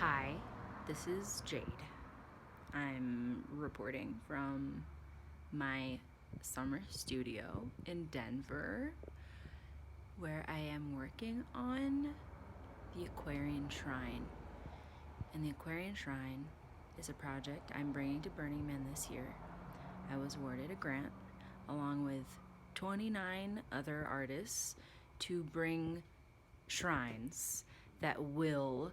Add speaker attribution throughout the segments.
Speaker 1: Hi, this is Jade. I'm reporting from my summer studio in Denver, where I am working on the Aquarian Shrine. And the Aquarian Shrine is a project I'm bringing to Burning Man this year. I was awarded a grant along with 29 other artists to bring shrines that will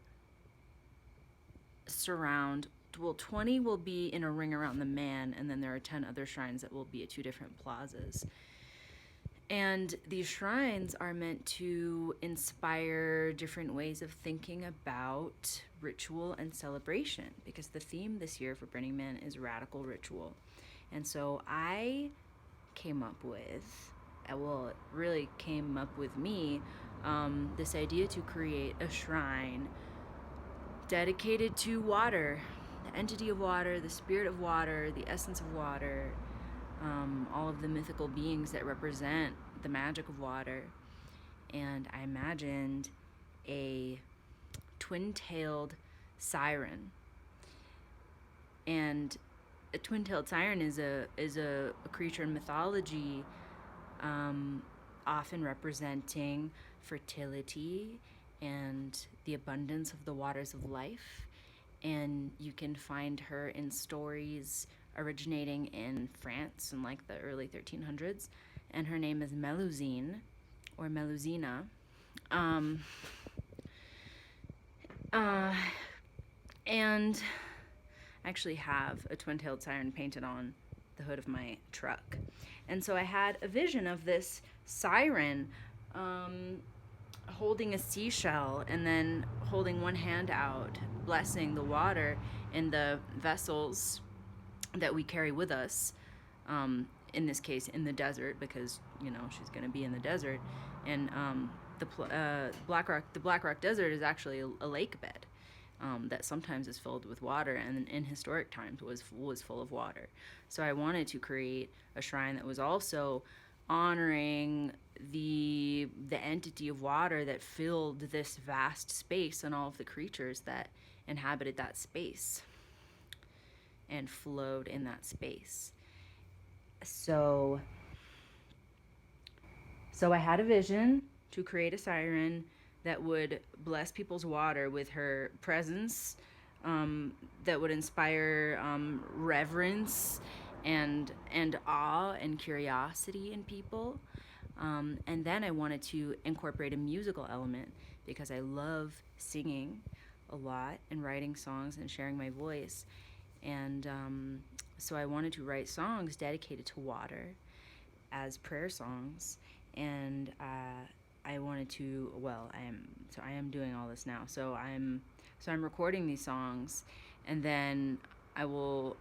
Speaker 1: surround, well, 20 will be in a ring around the man, and then there are 10 other shrines that will be at two different plazas. And these shrines are meant to inspire different ways of thinking about ritual and celebration, because the theme this year for Burning Man is radical ritual. And so I came up with, well, it really came up with me, this idea to create a shrine dedicated to water, the entity of water, the spirit of water, the essence of water, all of the mythical beings that represent the magic of water. And I imagined a twin-tailed siren. And a twin-tailed siren is a creature in mythology, often representing fertility and the abundance of the waters of life. And you can find her in stories originating in France in like the early 1300s. And her name is Melusine or Melusina. Um, and I actually have a twin-tailed siren painted on the hood of my truck. And so I had a vision of this siren holding a seashell and then holding one hand out, blessing the water in the vessels that we carry with us. In this case, in the desert, because she's going to be in the desert. And the Black Rock Desert is actually a lake bed. That sometimes is filled with water, and in historic times was full of water. So I wanted to create a shrine that was also honoring the entity of water that filled this vast space and all of the creatures that inhabited that space and flowed in that space. So I had a vision to create a siren that would bless people's water with her presence, that would inspire reverence and awe and curiosity in people. And then I wanted to incorporate a musical element because I love singing a lot and writing songs and sharing my voice. And so I wanted to write songs dedicated to water as prayer songs. And I wanted to, I am doing all this now. So I'm recording these songs, and then I will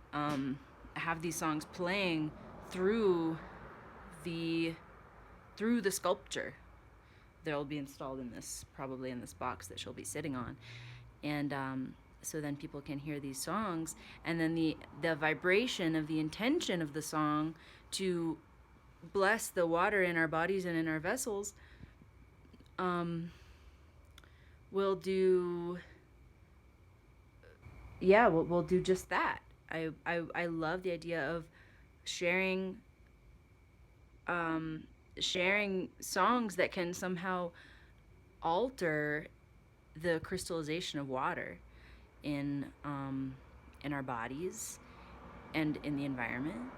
Speaker 1: have these songs playing through the sculpture that'll be installed probably in this box that she'll be sitting on. And so then people can hear these songs, and then the vibration of the intention of the song to bless the water in our bodies and in our vessels will do we'll do just that. I love the idea of sharing songs that can somehow alter the crystallization of water in our bodies and in the environment,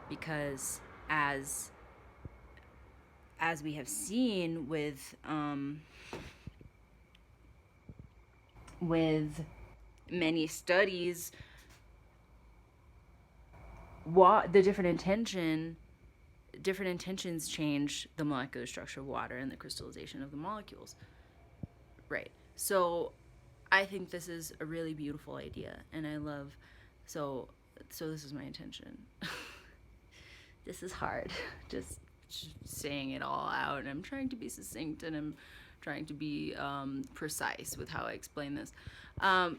Speaker 1: because as we have seen with many studies, the different intentions change the molecular structure of water and the crystallization of the molecules. Right. So I think this is a really beautiful idea, and I love, so this is my intention. This is hard, just saying it all out, and I'm trying to be succinct, and I'm trying to be precise with how I explain this.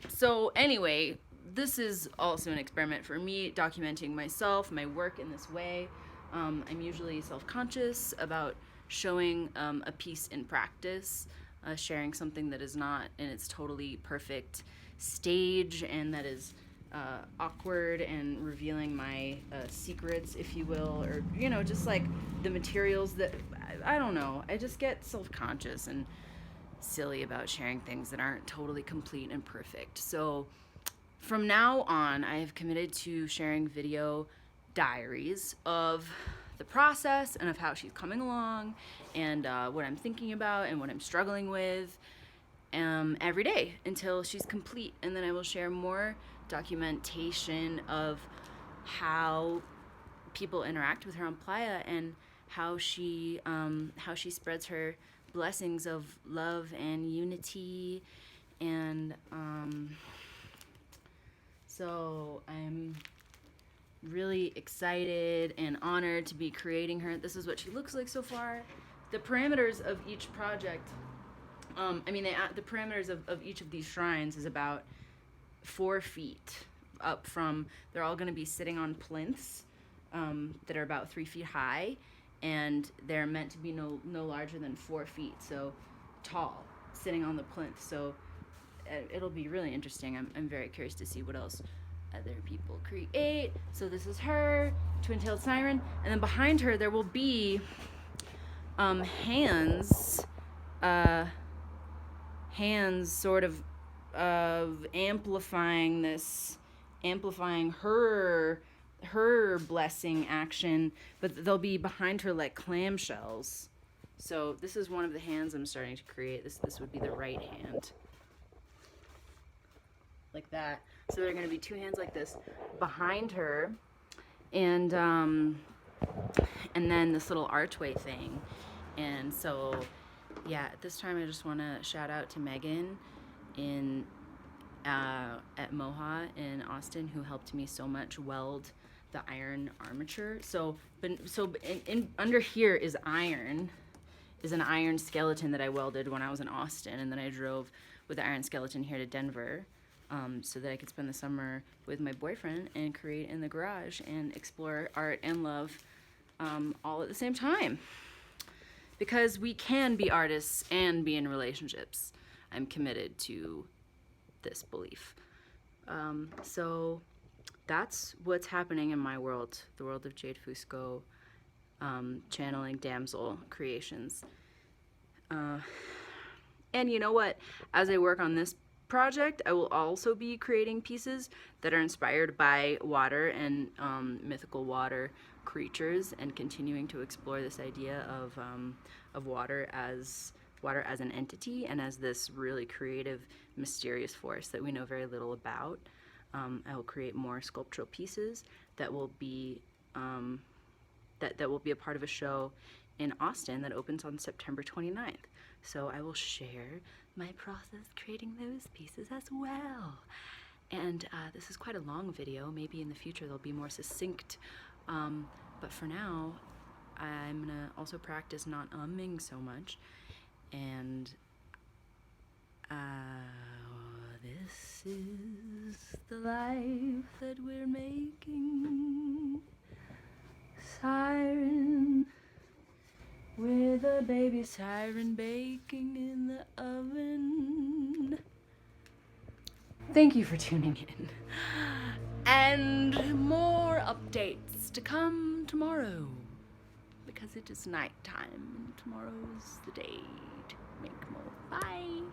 Speaker 1: So anyway, this is also an experiment for me, documenting myself, my work in this way. I'm usually self-conscious about showing a piece in practice, sharing something that is not in its totally perfect stage and that is awkward, and revealing my secrets, if you will, or just like the materials that I don't know. I just get self-conscious and silly about sharing things that aren't totally complete and perfect. So from now on, I have committed to sharing video diaries of the process and of how she's coming along, and what I'm thinking about and what I'm struggling with, every day until she's complete. And then I will share more documentation of how people interact with her on Playa, and how she spreads her blessings of love and unity. And so I'm really excited and honored to be creating her. This is what she looks like so far. The parameters of each project, the parameters of each of these shrines is about 4 feet up from, they're all going to be sitting on plinths that are about 3 feet high, and they're meant to be no larger than 4 feet, so tall, sitting on the plinth. So it'll be really interesting. I'm very curious to see what else other people create. So this is her, twin-tailed siren, and then behind her there will be hands sort of amplifying her blessing action, but they'll be behind her like clamshells. So this is one of the hands I'm starting to create. This would be the right hand, like that. So there are going to be 2 hands like this behind her, and then this little archway thing. And so yeah, at this time I just want to shout out to Megan at Moha in Austin, who helped me so much weld the iron armature. So under here is an iron skeleton that I welded when I was in Austin, and then I drove with the iron skeleton here to Denver, so that I could spend the summer with my boyfriend and create in the garage and explore art and love, all at the same time. Because we can be artists and be in relationships. I'm committed to this belief. So that's what's happening in my world, the world of Jade Fusco, channeling damsel creations. And you know what? As I work on this project, I will also be creating pieces that are inspired by water and mythical water creatures, and continuing to explore this idea of water as an entity and as this really creative, mysterious force that we know very little about. I will create more sculptural pieces that will be that will be a part of a show in Austin that opens on September 29th. So I will share my process creating those pieces as well. And this is quite a long video. Maybe in the future they'll be more succinct. But for now, I'm gonna also practice not umming so much. And this is the life that we're making. Siren, with a baby siren baking in the oven. Thank you for tuning in. And more updates to come tomorrow, because it is nighttime and tomorrow's the day to make more. Bye.